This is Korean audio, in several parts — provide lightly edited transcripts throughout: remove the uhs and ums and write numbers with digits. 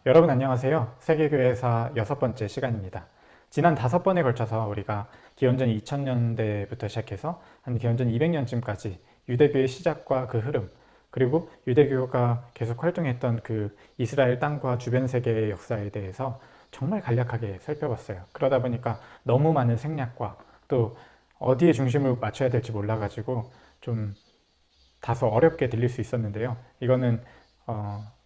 여러분 안녕하세요. 세계교회사 6번째 시간입니다. 지난 5번에 걸쳐서 우리가 기원전 2000년대부터 시작해서 한 기원전 200년쯤까지 유대교의 시작과 그 흐름, 그리고 유대교가 계속 활동했던 그 이스라엘 땅과 주변 세계의 역사에 대해서 정말 간략하게 살펴봤어요. 그러다 보니까 너무 많은 생략과 또 어디에 중심을 맞춰야 될지 몰라가지고 좀 다소 어렵게 들릴 수 있었는데요. 이거는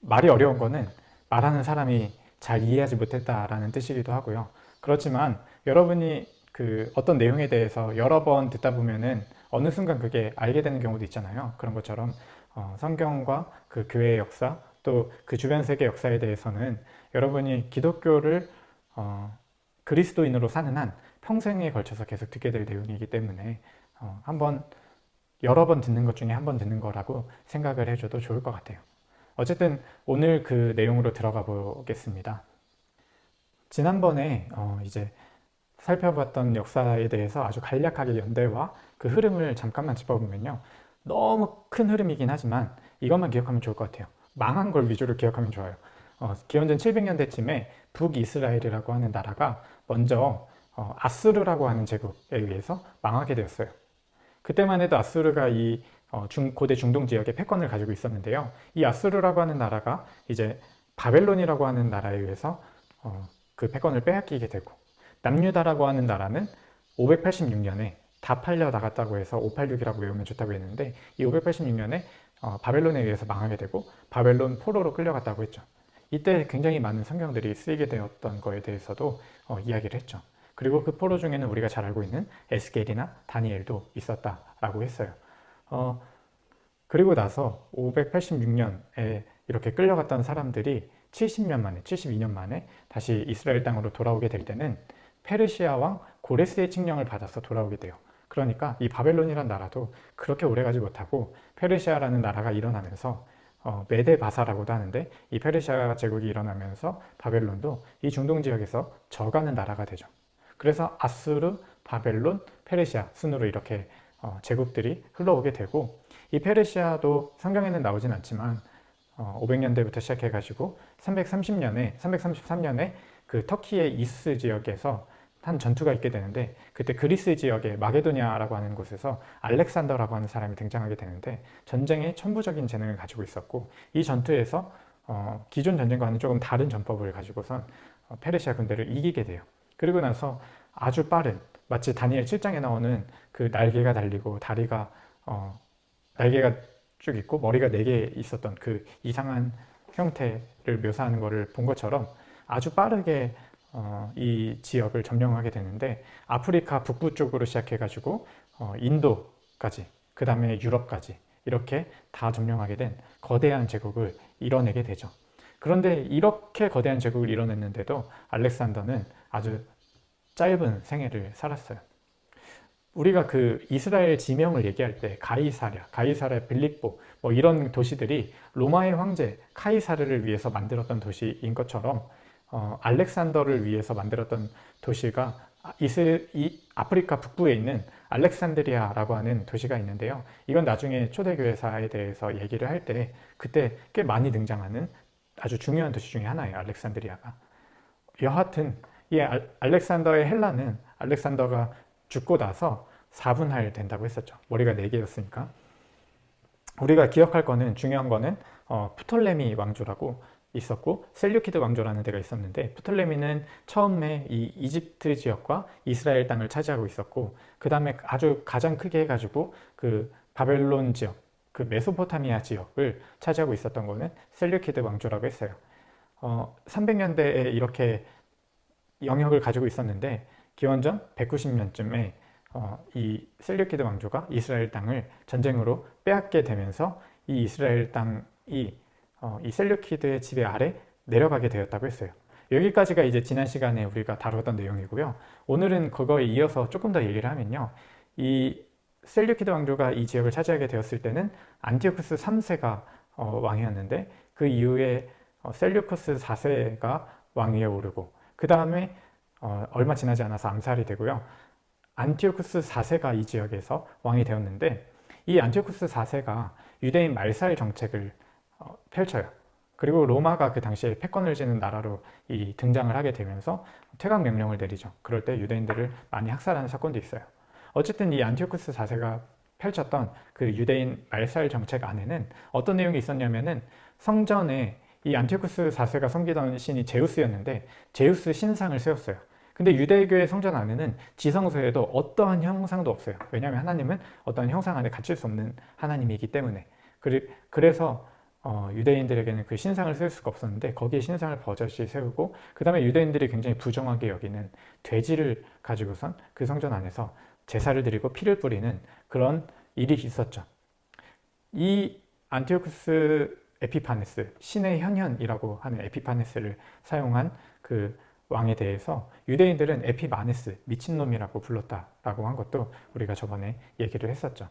말이 어려운 거는 말하는 사람이 잘 이해하지 못했다라는 뜻이기도 하고요. 그렇지만 여러분이 그 어떤 내용에 대해서 여러 번 듣다 보면은 어느 순간 그게 알게 되는 경우도 있잖아요. 그런 것처럼 성경과 그 교회의 역사 또 그 주변 세계 역사에 대해서는 여러분이 기독교를 그리스도인으로 사는 한 평생에 걸쳐서 계속 듣게 될 내용이기 때문에 한번 여러 번 듣는 것 중에 한 번 듣는 거라고 생각을 해줘도 좋을 것 같아요. 어쨌든 오늘 그 내용으로 들어가 보겠습니다. 지난번에 이제 살펴봤던 역사에 대해서 아주 간략하게 연대와 그 흐름을 잠깐만 짚어보면요. 너무 큰 흐름이긴 하지만 이것만 기억하면 좋을 것 같아요. 망한 걸 위주로 기억하면 좋아요. 기원전 700년대쯤에 북이스라엘이라고 하는 나라가 먼저 아수르라고 하는 제국에 의해서 망하게 되었어요. 그때만 해도 아수르가 이 고대 중동 지역에 패권을 가지고 있었는데요. 이 아수르라고 하는 나라가 이제 바벨론이라고 하는 나라에 의해서 그 패권을 빼앗기게 되고, 남유다라고 하는 나라는 586년에 다 팔려 나갔다고 해서 586이라고 외우면 좋다고 했는데, 이 586년에 바벨론에 의해서 망하게 되고 바벨론 포로로 끌려갔다고 했죠. 이때 굉장히 많은 성경들이 쓰이게 되었던 거에 대해서도 이야기를 했죠. 그리고 그 포로 중에는 우리가 잘 알고 있는 에스겔이나 다니엘도 있었다라고 했어요. 그리고 나서 586년에 이렇게 끌려갔던 사람들이 70년 만에, 72년 만에 다시 이스라엘 땅으로 돌아오게 될 때는 페르시아 왕 고레스의 칙령을 받아서 돌아오게 돼요. 그러니까 이 바벨론이라는 나라도 그렇게 오래가지 못하고 페르시아라는 나라가 일어나면서 메데바사라고도 하는데, 이 페르시아 제국이 일어나면서 바벨론도 이 중동 지역에서 져가는 나라가 되죠. 그래서 아수르, 바벨론, 페르시아 순으로 이렇게 제국들이 흘러오게 되고, 이 페르시아도 성경에는 나오진 않지만 500년대부터 시작해가지고 333년에 그 터키의 이스 지역에서 한 전투가 있게 되는데, 그때 그리스 지역의 마게도니아라고 하는 곳에서 알렉산더라고 하는 사람이 등장하게 되는데, 전쟁에 천부적인 재능을 가지고 있었고, 이 전투에서 기존 전쟁과는 조금 다른 전법을 가지고선 페르시아 군대를 이기게 돼요. 그리고 나서 아주 빠른, 마치 다니엘 7장에 나오는 그 날개가 달리고 다리가 날개가 쭉 있고 머리가 4개 있었던 그 이상한 형태를 묘사하는 것을 본 것처럼 아주 빠르게 이 지역을 점령하게 되는데, 아프리카 북부 쪽으로 시작해가지고 인도까지, 그 다음에 유럽까지 이렇게 다 점령하게 된 거대한 제국을 이뤄내게 되죠. 그런데 이렇게 거대한 제국을 이뤄냈는데도 알렉산더는 아주 짧은 생애를 살았어요. 우리가 그 이스라엘 지명을 얘기할 때 가이사랴, 빌립보 뭐 이런 도시들이 로마의 황제 카이사르를 위해서 만들었던 도시인 것처럼 알렉산더를 위해서 만들었던 도시가 아프리카 북부에 있는 알렉산드리아라고 하는 도시가 있는데요. 이건 나중에 초대교회사에 대해서 얘기를 할 때 그때 꽤 많이 등장하는 아주 중요한 도시 중에 하나예요. 알렉산드리아가. 여하튼 이 알렉산더의 헬라는 알렉산더가 죽고 나서 4분할 된다고 했었죠. 머리가 4개였으니까. 우리가 기억할 거는, 중요한 거는 프톨레미 왕조라고 있었고 셀류키드 왕조라는 데가 있었는데, 프톨레미는 처음에 이 이집트 지역과 이스라엘 땅을 차지하고 있었고, 그 다음에 아주 가장 크게 해가지고 그 바벨론 지역, 그 메소포타미아 지역을 차지하고 있었던 거는 셀류키드 왕조라고 했어요. 300년대에 이렇게 영역을 가지고 있었는데, 기원전 190년쯤에 이 셀류키드 왕조가 이스라엘 땅을 전쟁으로 빼앗게 되면서 이 이스라엘 땅이 이 셀류키드의 지배 아래 내려가게 되었다고 했어요. 여기까지가 이제 지난 시간에 우리가 다루었던 내용이고요. 오늘은 그거에 이어서 조금 더 얘기를 하면요. 이 셀류키드 왕조가 이 지역을 차지하게 되었을 때는 안티오쿠스 3세가 왕이었는데, 그 이후에 셀류커스 4세가 왕위에 오르고, 그 다음에 얼마 지나지 않아서 암살이 되고요. 안티오쿠스 4세가 이 지역에서 왕이 되었는데, 이 안티오쿠스 4세가 유대인 말살 정책을 펼쳐요. 그리고 로마가 그 당시에 패권을 쥐는 나라로 등장을 하게 되면서 퇴각 명령을 내리죠. 그럴 때 유대인들을 많이 학살하는 사건도 있어요. 어쨌든 이 안티오쿠스 4세가 펼쳤던 그 유대인 말살 정책 안에는 어떤 내용이 있었냐면은, 성전에 이 안티오쿠스 4세가 섬기던 신이 제우스였는데 제우스 신상을 세웠어요. 근데 유대교의 성전 안에는 지성소에도 어떠한 형상도 없어요. 왜냐하면 하나님은 어떠한 형상 안에 갇힐 수 없는 하나님이기 때문에. 그래서 유대인들에게는 그 신상을 세울 수가 없었는데, 거기에 신상을 버젓이 세우고, 그 다음에 유대인들이 굉장히 부정하게 여기는 돼지를 가지고선 그 성전 안에서 제사를 드리고 피를 뿌리는 그런 일이 있었죠. 이 안티오쿠스 에피파네스, 신의 현현이라고 하는 에피파네스를 사용한 그 왕에 대해서 유대인들은 에피마네스, 미친놈이라고 불렀다라고 한 것도 우리가 저번에 얘기를 했었죠.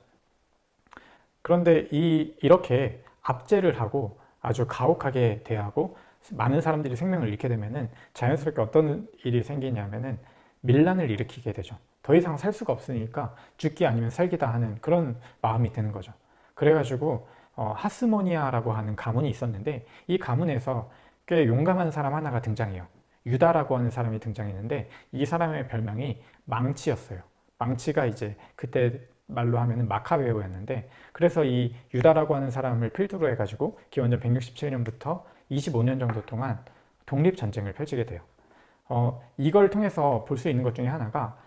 그런데 이렇게 압제를 하고 아주 가혹하게 대하고 많은 사람들이 생명을 잃게 되면은 자연스럽게 어떤 일이 생기냐면은 밀란을 일으키게 되죠. 더 이상 살 수가 없으니까 죽기 아니면 살기다 하는 그런 마음이 드는 거죠. 그래가지고 하스모니아라고 하는 가문이 있었는데, 이 가문에서 꽤 용감한 사람 하나가 등장해요. 유다라고 하는 사람이 등장했는데, 이 사람의 별명이 망치였어요. 망치가 이제 그때 말로 하면은 마카베오였는데, 그래서 이 유다라고 하는 사람을 필두로 해가지고 기원전 167년부터 25년 정도 동안 독립전쟁을 펼치게 돼요. 이걸 통해서 볼 수 있는 것 중에 하나가,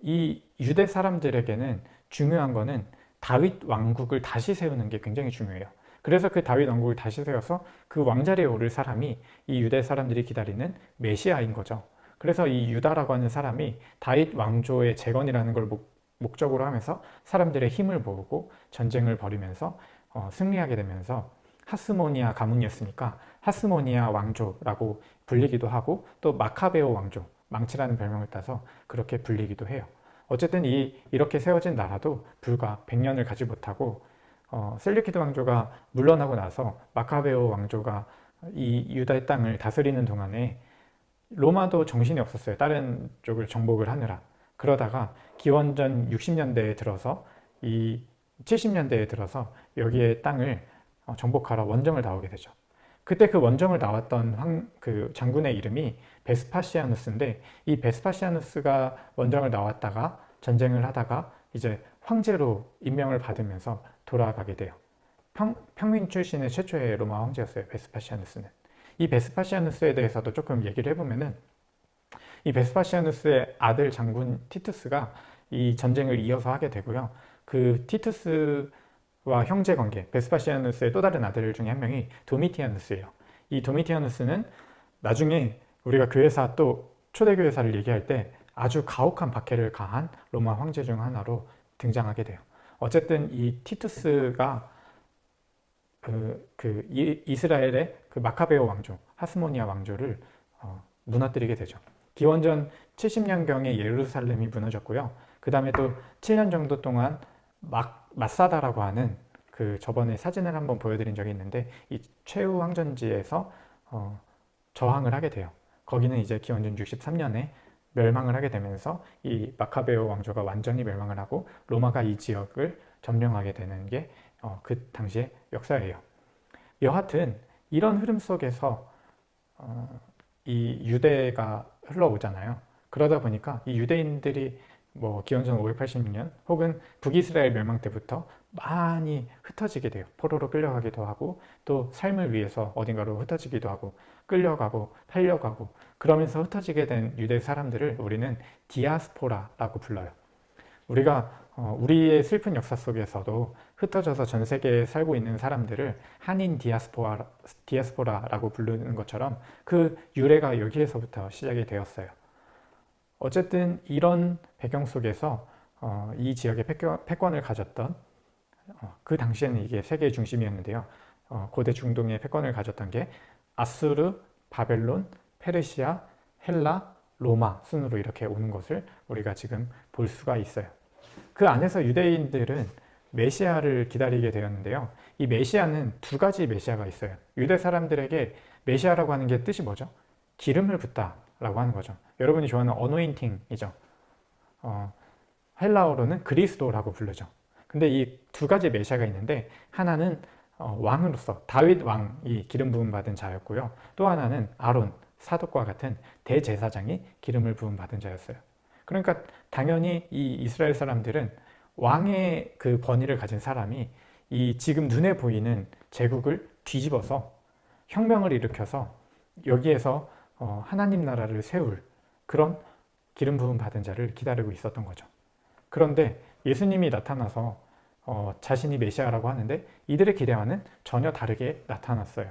이 유대 사람들에게는 중요한 거는 다윗 왕국을 다시 세우는 게 굉장히 중요해요. 그래서 그 다윗 왕국을 다시 세워서 그 왕자리에 오를 사람이 이 유대 사람들이 기다리는 메시아인 거죠. 그래서 이 유다라고 하는 사람이 다윗 왕조의 재건이라는 걸 목적으로 하면서 사람들의 힘을 모으고 전쟁을 벌이면서 승리하게 되면서, 하스모니아 가문이었으니까 하스모니아 왕조라고 불리기도 하고, 또 마카베오 왕조, 망치라는 별명을 따서 그렇게 불리기도 해요. 어쨌든 이렇게 세워진 나라도 불과 100년을 가지 못하고, 셀류키드 왕조가 물러나고 나서 마카베오 왕조가 이 유다의 땅을 다스리는 동안에 로마도 정신이 없었어요. 다른 쪽을 정복을 하느라. 그러다가 기원전 60년대에 들어서, 이 70년대에 들어서 여기에 땅을 정복하러 원정을 나오게 되죠. 그때 그 원정을 나왔던 그 장군의 이름이 베스파시아누스인데, 이 베스파시아누스가 원정을 나왔다가 전쟁을 하다가 이제 황제로 임명을 받으면서 돌아가게 돼요. 평민 출신의 최초의 로마 황제였어요, 베스파시아누스는. 이 베스파시아누스에 대해서도 조금 얘기를 해보면은, 이 베스파시아누스의 아들 장군 티투스가 이 전쟁을 이어서 하게 되고요. 그 티투스와 형제 관계, 베스파시아누스의 또 다른 아들 중에 한 명이 도미티아누스예요. 이 도미티아누스는 나중에 우리가 교회사, 또 초대교회사를 얘기할 때 아주 가혹한 박해를 가한 로마 황제 중 하나로 등장하게 돼요. 어쨌든 이 티투스가 이스라엘의 그 마카베오 왕조, 하스모니아 왕조를 무너뜨리게 되죠. 기원전 70년경에 예루살렘이 무너졌고요. 그 다음에 또 7년 정도 동안 마사다라고 하는, 그 저번에 사진을 한번 보여드린 적이 있는데, 이 최후 황전지에서 저항을 하게 돼요. 거기는 이제 기원전 63년에 멸망을 하게 되면서 이 마카베오 왕조가 완전히 멸망을 하고 로마가 이 지역을 점령하게 되는 게 그 당시의 역사예요. 여하튼 이런 흐름 속에서 이 유대가 흘러오잖아요. 그러다 보니까 이 유대인들이 뭐 기원전 586년 혹은 북이스라엘 멸망 때부터 많이 흩어지게 돼요. 포로로 끌려가기도 하고, 또 삶을 위해서 어딘가로 흩어지기도 하고, 끌려가고 팔려가고, 그러면서 흩어지게 된 유대 사람들을 우리는 디아스포라라고 불러요. 우리가 우리의 슬픈 역사 속에서도 흩어져서 전 세계에 살고 있는 사람들을 한인 디아스포라라고 부르는 것처럼 그 유래가 여기에서부터 시작이 되었어요. 어쨌든 이런 배경 속에서 이 지역에 패권을 가졌던, 그 당시에는 이게 세계의 중심이었는데요. 고대 중동의 패권을 가졌던 게 아수르, 바벨론, 페르시아, 헬라, 로마 순으로 이렇게 오는 것을 우리가 지금 볼 수가 있어요. 그 안에서 유대인들은 메시아를 기다리게 되었는데요. 이 메시아는 두 가지 메시아가 있어요. 유대 사람들에게 메시아라고 하는 게 뜻이 뭐죠? 기름을 붓다 라고 하는 거죠. 여러분이 좋아하는 어노인팅이죠. 헬라어로는 그리스도라고 부르죠. 근데 이 두 가지 메시아가 있는데 하나는 왕으로서 다윗 왕이 기름 부음 받은 자였고요. 또 하나는 아론 사독과 같은 대제사장이 기름을 부음 받은 자였어요. 그러니까 당연히 이 이스라엘 사람들은 왕의 그 권위를 가진 사람이 이 지금 눈에 보이는 제국을 뒤집어서 혁명을 일으켜서 여기에서 하나님 나라를 세울 그런 기름 부음 받은 자를 기다리고 있었던 거죠. 그런데 예수님이 나타나서 자신이 메시아라고 하는데 이들의 기대와는 전혀 다르게 나타났어요.